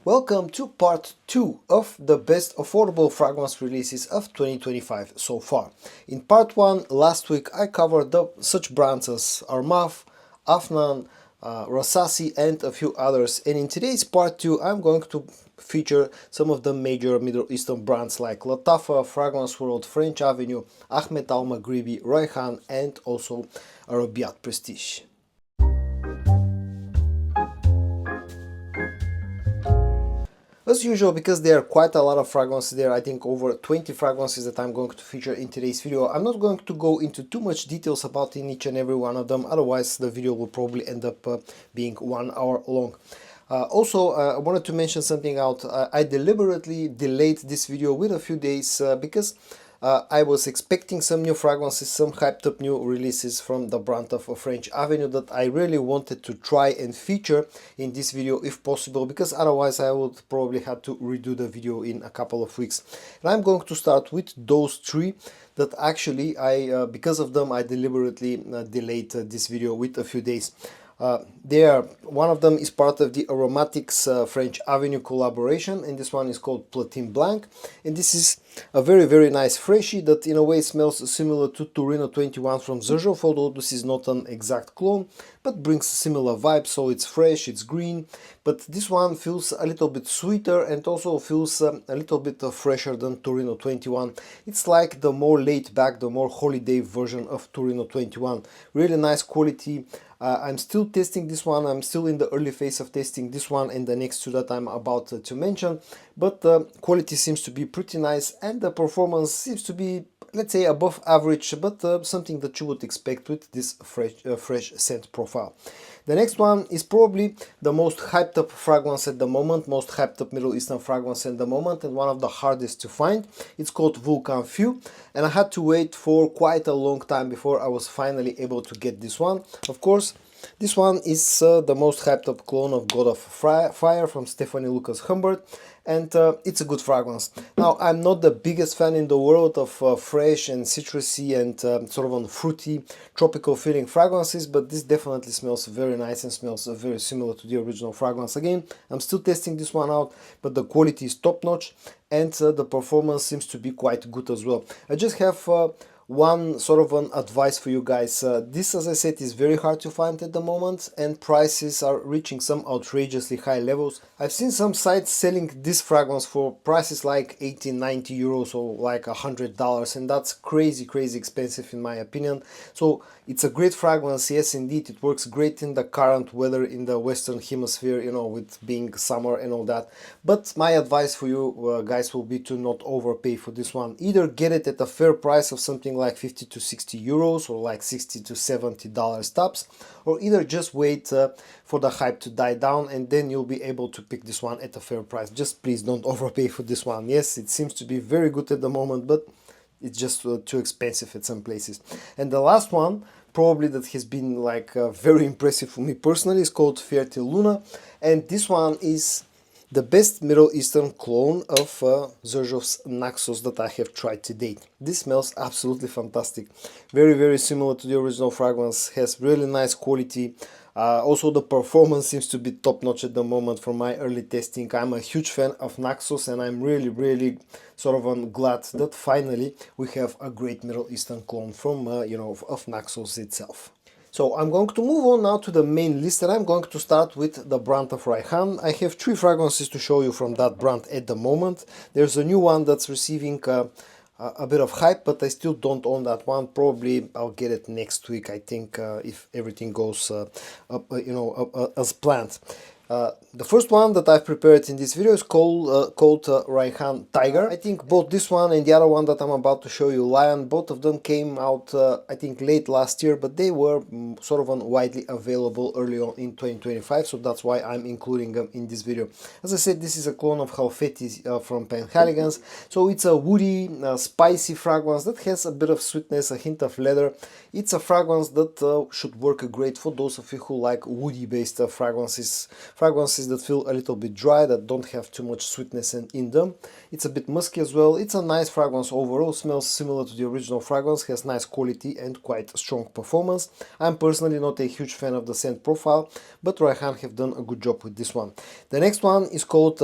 Welcome to part 2 of the best affordable fragrance releases of 2025 so far. In part 1 last week I covered such brands as Armaf, Afnan, Rasasi and a few others, and in today's part 2 I'm going to feature some of the major Middle Eastern brands like Lattafa, Fragrance World, French Avenue, Ahmed Al Maghribi, Rayhaan and also Arabiat Prestige. As usual, because there are quite a lot of fragrances there, I think over 20 fragrances that I'm going to feature in today's video, I'm not going to go into too much details about in each and every one of them, otherwise the video will probably end up being 1 hour long. I wanted to mention something out. I deliberately delayed this video with a few days because I was expecting some new fragrances, some hyped up new releases from the brand of French Avenue that I really wanted to try and feature in this video if possible, because otherwise I would probably have to redo the video in a couple of weeks. And I'm going to start with those 3 that actually because of them I deliberately delayed this video with a few days. One of them is part of the Aromatics French Avenue collaboration, and this one is called Platine Blanc, and this is a very nice freshie that in a way smells similar to Torino 21 from Zerjov, although this is not an exact clone, but brings similar vibes. So it's fresh, it's green, but this one feels a little bit sweeter and also feels a little bit fresher than Torino 21. It's like the more laid back, the more holiday version of Torino 21. Really nice quality. I'm still testing this one. I'm still in the early phase of testing this one and the next 2 that I'm about to mention, but the quality seems to be pretty nice and the performance seems to be, let's say, above average, but something that you would expect with this fresh scent profile. The next one is probably the most hyped up fragrance at the moment, most hyped up Middle Eastern fragrance at the moment, and one of the hardest to find. It's called Vulcan Feu, and I had to wait for quite a long time before I was finally able to get this one. Of course, this one is the most hyped up clone of God of Fire from Stephanie Lucas Humbert, and it's a good fragrance. Now, I'm not the biggest fan in the world of fresh and citrusy and sort of fruity, tropical feeling fragrances, but this definitely smells very nice and smells very similar to the original fragrance. Again, I'm still testing this one out, but the quality is top notch and the performance seems to be quite good as well. I just have one sort of an advice for you guys. This, as I said, is very hard to find at the moment and prices are reaching some outrageously high levels. I've seen some sites selling this fragrance for prices like 80-90 euros or like $100, and that's crazy expensive in my opinion. So it's a great fragrance, yes indeed, it works great in the current weather in the Western Hemisphere, you know, with being summer and all that, but my advice for you guys will be to not overpay for this one. Either get it at a fair price of something like 50 to 60 euros or like 60 to 70 dollars tops, or either just wait for the hype to die down and then you'll be able to pick this one at a fair price. Just please don't overpay for this one. Yes, it seems to be very good at the moment, but it's just too expensive at some places. And the last one, probably that has been like very impressive for me personally, is called Fertile Luna, and this one is the best Middle Eastern clone of Zerjov's Naxos that I have tried to date. This smells absolutely fantastic. Very similar to the original fragrance, has really nice quality. Also the performance seems to be top notch at the moment from my early testing. I'm a huge fan of Naxos and I'm really sort of glad that finally we have a great Middle Eastern clone from of Naxos itself. So I'm going to move on now to the main list, and I'm going to start with the brand of Rayhaan. I have 3 fragrances to show you from that brand at the moment. There's a new one that's receiving a bit of hype, but I still don't own that one. Probably I'll get it next week, I think, if everything goes as planned. The first one that I've prepared in this video is called Rayhaan Tiger. I think both this one and the other one that I'm about to show you, Lion, both of them came out I think late last year, but they were sort of widely available early on in 2025, so that's why I'm including them in this video. As I said, this is a clone of Halfeti from Penhaligon's, so it's a woody, spicy fragrance that has a bit of sweetness, a hint of leather. It's a fragrance that should work great for those of you who like woody based fragrances fragrances that feel a little bit dry, that don't have too much sweetness in them. It's a bit musky as well. It's a nice fragrance overall, smells similar to the original fragrance, has nice quality and quite strong performance. I'm personally not a huge fan of the scent profile, but Rayhaan have done a good job with this one. The next one is called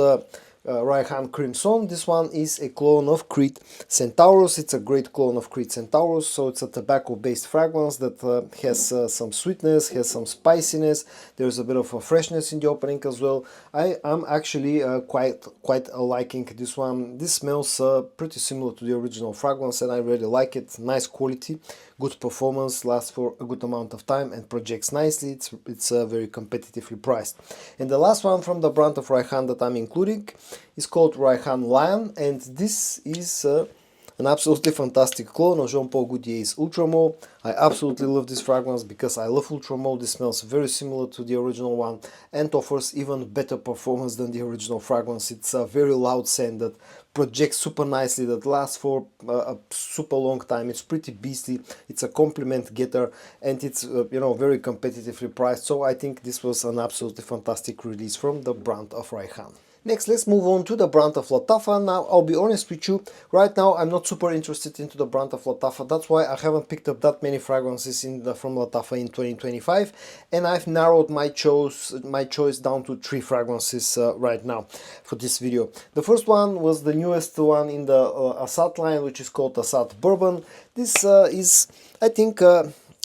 Rayhaan Crimson. This one is a clone of Creed Centaurus. It's a great clone of Creed Centaurus, so it's a tobacco based fragrance that has some sweetness, has some spiciness. There's a bit of a freshness in the opening as well. I'm actually quite liking this one. This smells pretty similar to the original fragrance and I really like it. Nice quality, good performance, lasts for a good amount of time and projects nicely. It's very competitively priced. And the last one from the brand of Rayhaan that I'm including is called Rayhaan Lion, and this is an absolutely fantastic clone of Jean Paul Gaultier's Ultramol. I absolutely love this fragrance because I love Ultramol. This smells very similar to the original one and offers even better performance than the original fragrance. It's a very loud scent that projects super nicely, that lasts for a super long time. It's pretty beastly, it's a compliment getter, and it's very competitively priced, so I think this was an absolutely fantastic release from the brand of Rayhaan. Next, let's move on to the brand of Lattafa. Now, I'll be honest with you, right now I'm not super interested into the brand of Lattafa. That's why I haven't picked up that many fragrances from Lattafa in 2025, and I've narrowed my choice down to 3 fragrances right now for this video. The first one was the newest one in the Assad line, which is called Assad Bourbon. This is, I think,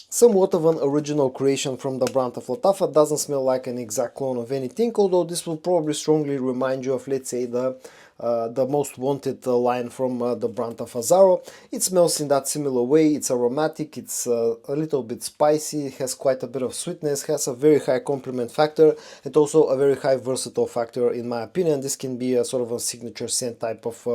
somewhat of an original creation from the brand of Lattafa. Doesn't smell like an exact clone of anything, although this will probably strongly remind you of, let's say, the most wanted line from the brand of Azzaro. It smells in that similar way. It's aromatic, it's a little bit spicy, has quite a bit of sweetness, has a very high complement factor and also a very high versatile factor in my opinion. This can be a sort of a signature scent type of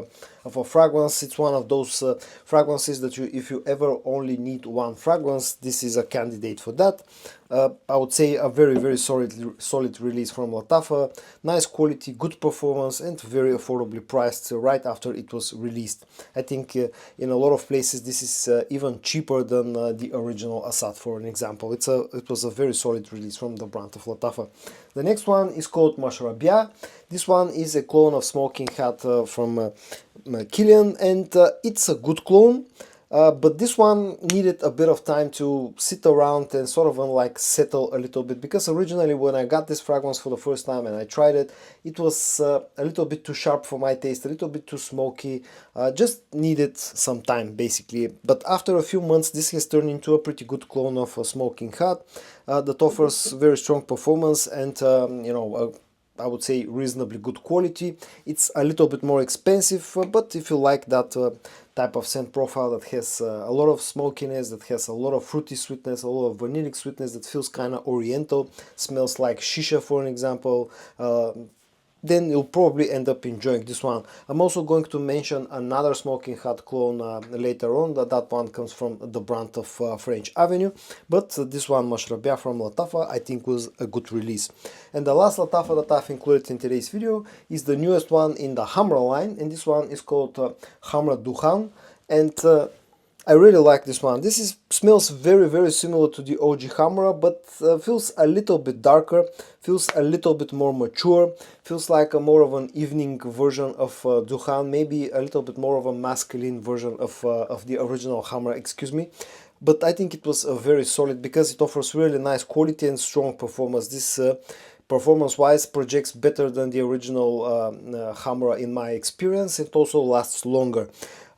a fragrance. It's one of those fragrances that if you ever only need one fragrance, this is a candidate for that. I would say a very solid release from Lattafa. Nice quality, good performance and very affordably priced right after it was released. I think in a lot of places this is even cheaper than the original Assad, for an example. It was a very solid release from the brand of Lattafa. The next one is called Maghribi. This one is a clone of Smoking Hat from Kilian, and it's a good clone. But this one needed a bit of time to sit around and sort of like settle a little bit, because originally when I got this fragrance for the first time and I tried it, it was a little bit too sharp for my taste, a little bit too smoky, just needed some time basically. But after a few months this has turned into a pretty good clone of a Smoking Hat that offers very strong performance and I would say reasonably good quality. It's a little bit more expensive, but if you like that type of scent profile that has a lot of smokiness, that has a lot of fruity sweetness, a lot of vanillic sweetness, that feels kind of oriental, smells like shisha for an example, then you'll probably end up enjoying this one. I'm also going to mention another Smoking Hat clone later on. That one comes from the brand of French Avenue, but this one, Maghribi from Lattafa, I think was a good release. And the last Lattafa that I've included in today's video is the newest one in the Hamra line, and this one is called Hamra Dukhan, and I really like this one. This smells very similar to the OG Hamra, but feels a little bit darker, feels a little bit more mature, feels like more of an evening version of Dukhan, maybe a little bit more of a masculine version of the original Hamra, excuse me. But I think it was very solid because it offers really nice quality and strong performance. This performance-wise projects better than the original Hamra in my experience. It also lasts longer.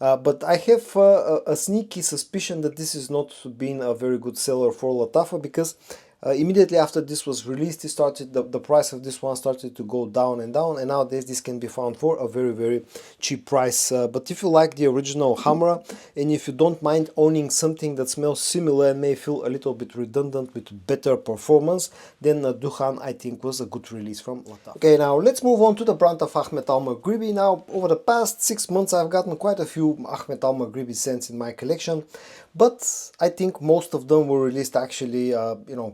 But I have a sneaky suspicion that this is not been a very good seller for Lattafa, because immediately after this was released, the price of this one started to go down, and nowadays this can be found for a very cheap price. But if you like the original Hamra, and if you don't mind owning something that smells similar and may feel a little bit redundant with better performance, then Dukhan I think was a good release from Lattafa. Okay, now let's move on to the brand of Ahmed Maghribi. Now, over the past 6 months I've gotten quite a few Ahmed Maghribi scents in my collection, but I think most of them were released actually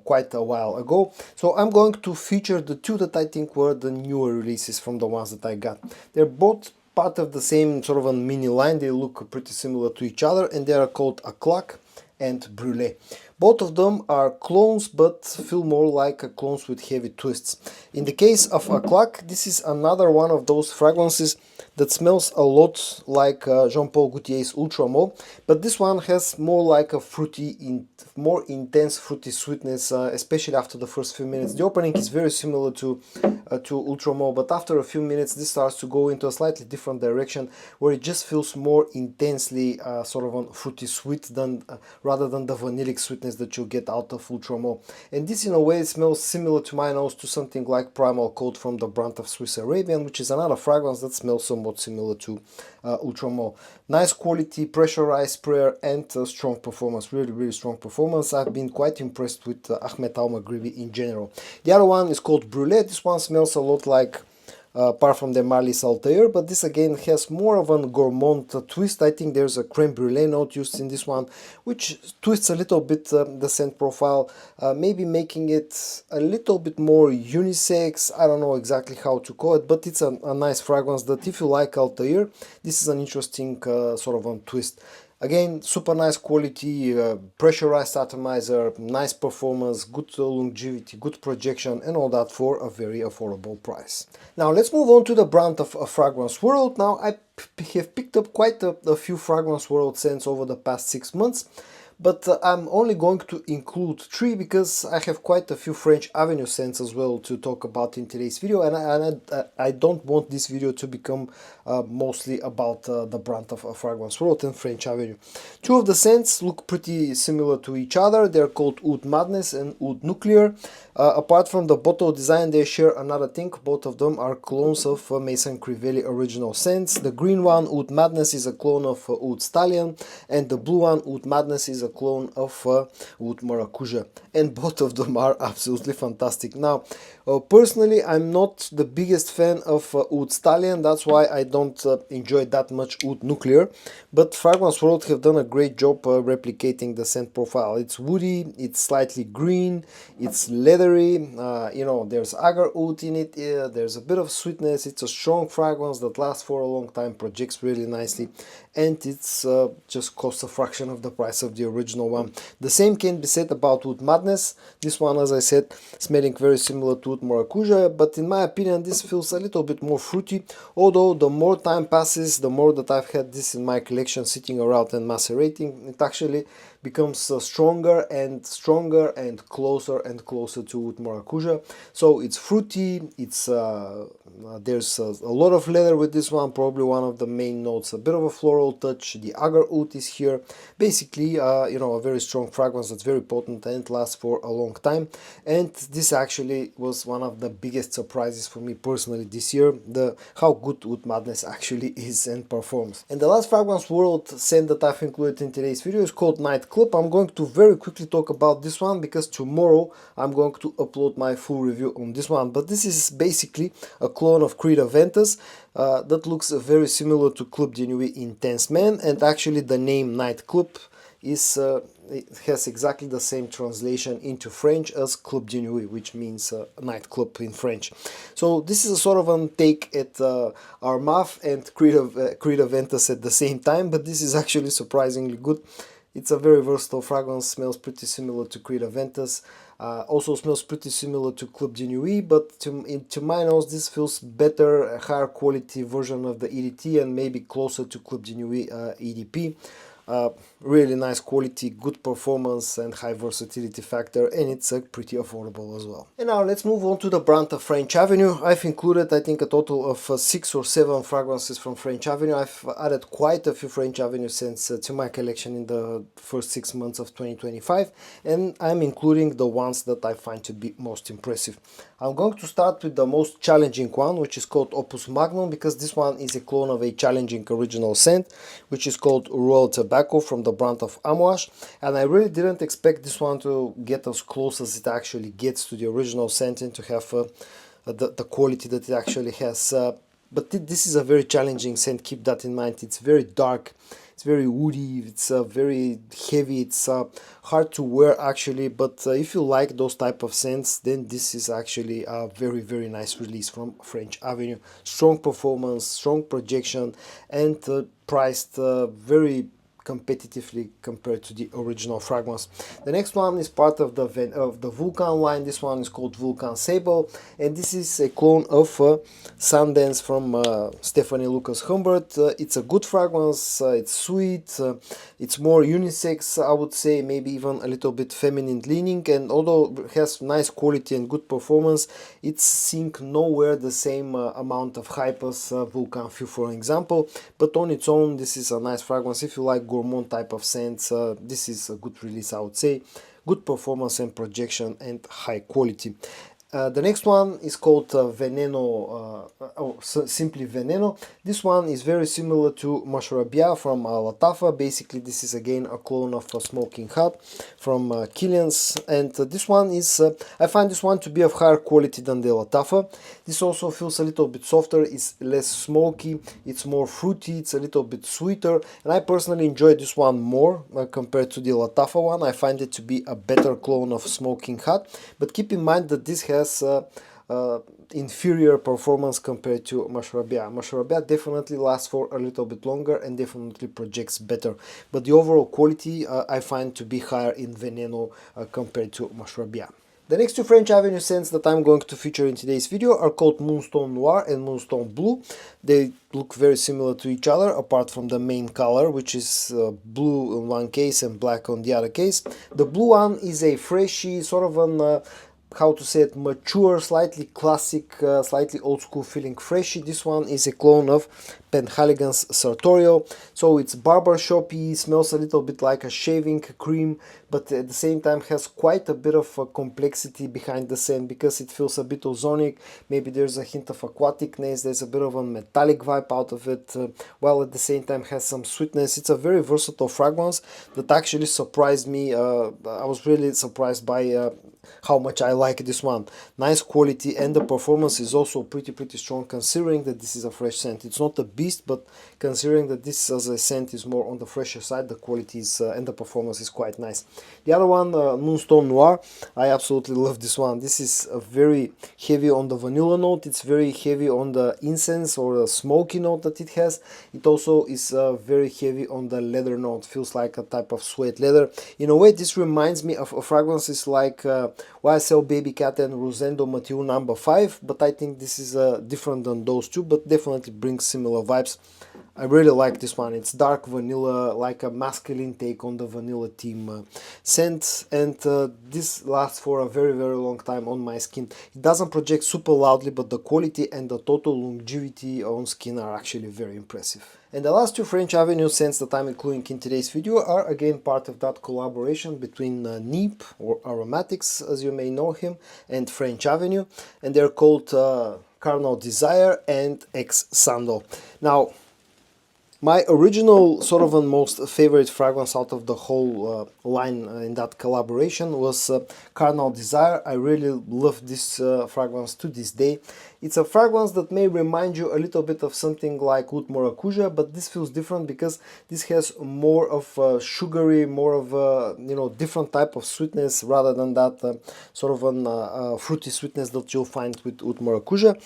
quite a while ago. So I'm going to feature the 2 that I think were the newer releases from the ones that I got. They're both part of the same sort of a mini line. They look pretty similar to each other, and they are called Akhlaq and Brûlé. Both of them are clones, but feel more like clones with heavy twists. In the case of a clock, this is another one of those fragrances that smells a lot like Jean-Paul Gaultier's Ultra Mauve, but this one has more like a more intense fruity sweetness, especially after the first few minutes. The opening is very similar to Ultra Mauve, but after a few minutes this starts to go into a slightly different direction, where it just feels more intensely sort of on fruity sweet than rather than the vanillic sweetness that you get out of Ultra Mauve. And this in a way smells similar to my nose to something like Primal Coat from the brand of Swiss Arabian, which is another fragrance that smells somewhat similar to Ultra Mauve. Nice quality, pressurized sprayer, and strong performance. Really strong performance. I've been quite impressed with Ahmed Maghribi in general. The other one is called Brûlée. This one smells a lot like apart from the Marlis Altair, but this again has more of a gourmand twist. I think there's a creme brulee note used in this one, which twists a little bit the scent profile, maybe making it a little bit more unisex. I don't know exactly how to call it, but it's a nice fragrance that if you like Altair, this is an interesting sort of a twist. Again, super nice quality, pressurized atomizer, nice performance, good longevity, good projection, and all that for a very affordable price. Now let's move on to the brand of Fragrance World. Now I have picked up quite a few Fragrance World scents over the past 6 months, but I'm only going to include 3 because I have quite a few French Avenue scents as well to talk about in today's video, and I don't want this video to become mostly about the brand of Fragrance World and French Avenue. 2 of the scents look pretty similar to each other. They're called Oud Madness and Oud Nuclear. Apart from the bottle design, they share another thing. Both of them are clones of Maison Crivelli original scents. The green one, Oud Madness, is a clone of Oud Stallion, and the blue one, Oud Madness, is a clone of Oud Maracuja. And both of them are absolutely fantastic. Now, personally, I'm not the biggest fan of Oud Stallion. That's why I don't enjoy that much Oud Nuclear. But Fragrance World have done a great job replicating the scent profile. It's woody, it's slightly green, it's leathery. You know, there's agar oud in it. There's a bit of sweetness. It's a strong fragrance that lasts for a long time, projects really nicely, and it's just costs a fraction of the price of the original one. The same can be said about Oud Madness. This one, as I said, smelling very similar to Oud Maracuja, but in my opinion this feels a little bit more fruity, although the more time passes, the more that I've had this in my collection sitting around and macerating, it actually becomes stronger and closer to Oud Maracuja. So it's fruity, it's there's a lot of leather with this one, probably one of the main notes, a bit of a floral touch, the agar oud is here. Basically, you know, a very strong fragrance that's very potent and lasts for a long time. And this actually was one of the biggest surprises for me personally this year, how good Oud Madness actually is and performs. And the last Fragrance World scent that I've included in today's video is called Nightclub. I'm going to very quickly talk about this one because tomorrow I'm going to upload my full review on this one. But this is basically a clone of Creed Aventus that looks very similar to Club de Nuit Intense Man, and actually the name Nightclub is it has exactly the same translation into French as Club de Nuit, which means nightclub in French. So this is a sort of a take at Armaf and Creed Aventus at the same time, but this is actually surprisingly good. It's a very versatile fragrance, smells pretty similar to Creed Aventus, also smells pretty similar to Club de Nuit, but to my nose this feels better, a higher quality version of the EDT and maybe closer to Club de Nuit EDP. Really nice quality, good performance and high versatility factor, and it's pretty affordable as well. And now let's move on to the brand of French Avenue. I've included I think a total of 6 or 7 fragrances from French Avenue. I've added quite a few French Avenue scents to my collection in the first 6 months of 2025, and I'm including the ones that I find to be most impressive. I'm going to start with the most challenging one, which is called Opus Magnum, because this one is a clone of a challenging original scent, which is called Royal Tobacco from the brand of Amouage, and I really didn't expect this one to get as close as it actually gets to the original scent and to have the quality that it actually has. But this is a very challenging scent, keep that in mind. It's very dark, it's very woody, it's very heavy, it's hard to wear actually, but if you like those type of scents, then this is actually a very nice release from French Avenue. Strong performance, strong projection, and priced very competitively compared to the original fragrance. The next one is part of the Vulcan line. This one is called Vulcan Sable, and this is a clone of Sundance from Stephanie Lucas Humbert. It's a good fragrance, it's sweet, it's more unisex, I would say, maybe even a little bit feminine leaning, and although it has nice quality and good performance, it's seeing nowhere the same amount of hype as Vulcan Feu, for example, but on its own this is a nice fragrance. If you like gourmand type of scents, this is a good release, I would say. Good performance and projection and high quality. The next one is called Veneno, simply Veneno. This one is very similar to Maghribi from Lattafa. Basically, this is again a clone of Smoking Hot from Kilian's, and this one is, I find this one to be of higher quality than the Lattafa. This also feels a little bit softer, it's less smoky, it's more fruity, it's a little bit sweeter, and I personally enjoy this one more compared to the Lattafa one. I find it to be a better clone of Smoking Hot, but keep in mind that this has inferior performance compared to Maghribi. Maghribi definitely lasts for a little bit longer and definitely projects better, but the overall quality I find to be higher in Veneno compared to Maghribi. The next two French Avenue scents that I'm going to feature in today's video are called Moonstone Noir and Moonstone Blue. They look very similar to each other apart from the main color, which is blue in one case and black on the other case. The blue one is a freshy, sort of an how to say it, mature, slightly classic, slightly old school feeling freshy. This one is a clone of Penhaligon's Sartorial, so it's barbershoppy, smells a little bit like a shaving cream, but at the same time has quite a bit of complexity behind the scent because it feels a bit ozonic. Maybe there's a hint of aquaticness, there's a bit of a metallic vibe out of it, while at the same time has some sweetness. It's a very versatile fragrance that actually surprised me. I was really surprised by how much I like this one. Nice quality, and the performance is also pretty strong considering that this is a fresh scent. It's not a beast, but considering that this as a scent is more on the fresher side, the quality is and the performance is quite nice. The other one, Moonstone Noir, I absolutely love this one. This is very heavy on the vanilla note, it's very heavy on the incense or the smoky note that it has. It also is very heavy on the leather note, feels like a type of suede leather. In a way, this reminds me of fragrances like YSL Baby Cat and Rosendo Mathieu No. 5, but I think this is different than those two, but definitely brings similar vibes. I really like this one. It's dark vanilla, like a masculine take on the vanilla theme scent, and this lasts for a very long time on my skin. It doesn't project super loudly, but the quality and the total longevity on skin are actually very impressive. And the last two French Avenue scents that I'm including in today's video are again part of that collaboration between Neep, or Aromatics as you may know him, and French Avenue, and they're called Carnal Desire and Ex Sandal. Now, my original sort of most favorite fragrance out of the whole line in that collaboration was Carnal Desire. I really love this fragrance to this day. It's a fragrance that may remind you a little bit of something like Oud Maracuja, but this feels different because this has more of sugary, more of a different type of sweetness rather than that sort of an fruity sweetness that you'll find with Oud Maracuja.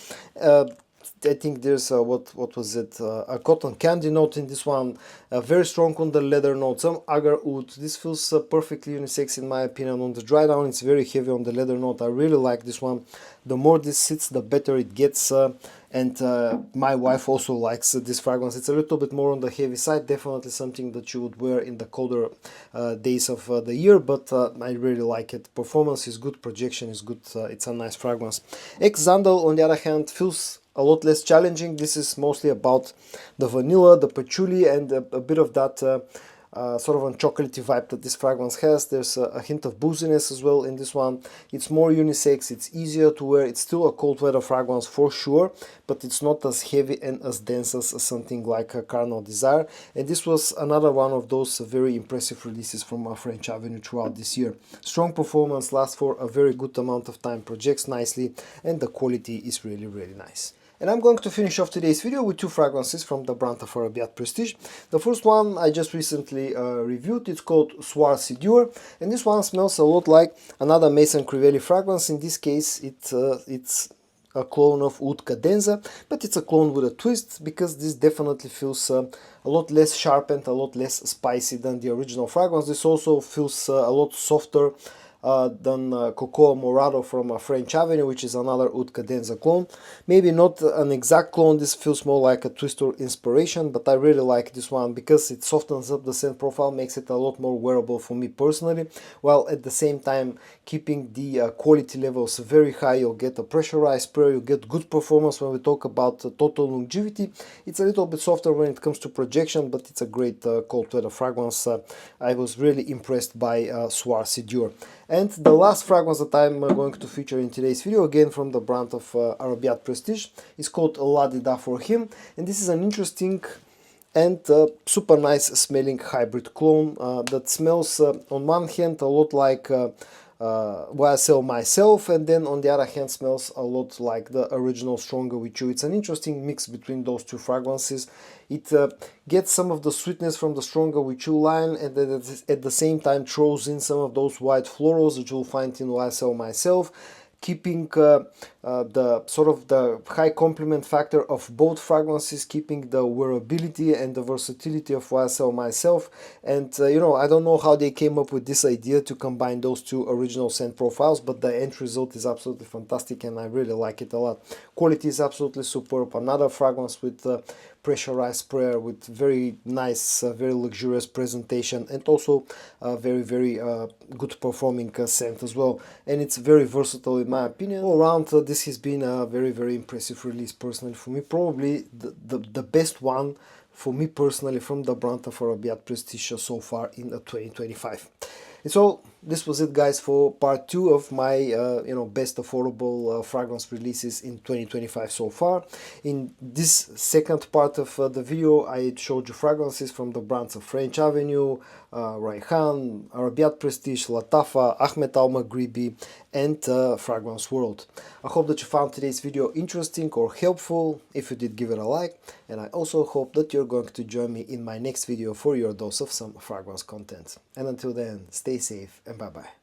I think there's what was it, a cotton candy note in this one, very strong on the leather note, some agar oud. This feels perfectly unisex in my opinion. On the dry down it's very heavy on the leather note. I really like this one. The more this sits, the better it gets, and my wife also likes this fragrance. It's a little bit more on the heavy side, definitely something that you would wear in the colder days of the year, but I really like it. Performance is good, projection is good, it's a nice fragrance. Ex Sandal on the other hand feels a lot less challenging. This is mostly about the vanilla, the patchouli, and a bit of that sort of a chocolatey vibe that this fragrance has. There's a hint of booziness as well in this one. It's more unisex, it's easier to wear, it's still a cold weather fragrance for sure, but it's not as heavy and as dense as something like a Carnal Desire. And this was another one of those very impressive releases from French Avenue throughout this year. Strong performance, lasts for a very good amount of time, projects nicely, and the quality is really nice. And I'm going to finish off today's video with two fragrances from the brand of Arabiat Prestige. The first one I just recently reviewed. It's called Soir Sidure, and this one smells a lot like another Maison Crivelli fragrance. In this case, it's a clone of Oud Cadenza, but it's a clone with a twist, because this definitely feels a lot less sharpened, a lot less spicy than the original fragrance. This also feels a lot softer than Cocoa Morado from French Avenue, which is another Oud Cadenza clone. Maybe not an exact clone, this feels more like a twist or inspiration, but I really like this one because it softens up the scent profile, makes it a lot more wearable for me personally, while at the same time keeping the quality levels very high. You'll get a pressurized spray, you'll get good performance when we talk about total longevity. It's a little bit softer when it comes to projection, but it's a great cold weather fragrance. I was really impressed by Soir Séduire. And the last fragrance that I'm going to feature in today's video, again from the brand of Arabiat Prestige, is called La Dida for him, and this is an interesting and super nice smelling hybrid clone that smells on one hand a lot like YSL Myself, and then on the other hand smells a lot like the original Stronger With You. It's an interesting mix between those two fragrances. It gets some of the sweetness from the Stronger With You line, and then at the same time throws in some of those white florals that you'll find in YSL Myself, keeping the sort of the high complement factor of both fragrances, keeping the wearability and the versatility of YSL Myself. And you know, I don't know how they came up with this idea to combine those two original scent profiles, but the end result is absolutely fantastic and I really like it a lot. Quality is absolutely superb. Another fragrance with pressurized sprayer with very nice, very luxurious presentation, and also very good performing scent as well, and it's very versatile in my opinion. All around this has been a very impressive release personally for me, probably the best one for me personally from the brand of Arabiat Prestige so far in 2025. And so this was it, guys, for part 2 of my best affordable fragrance releases in 2025 so far. In this second part of the video, I showed you fragrances from the brands of French Avenue, Rayhaan, Arabiat Prestige, Lattafa, Ahmed Maghribi, and Fragrance World. I hope that you found today's video interesting or helpful. If you did, give it a like, and I also hope that you're going to join me in my next video for your dose of some fragrance content. And until then, stay safe and bye bye.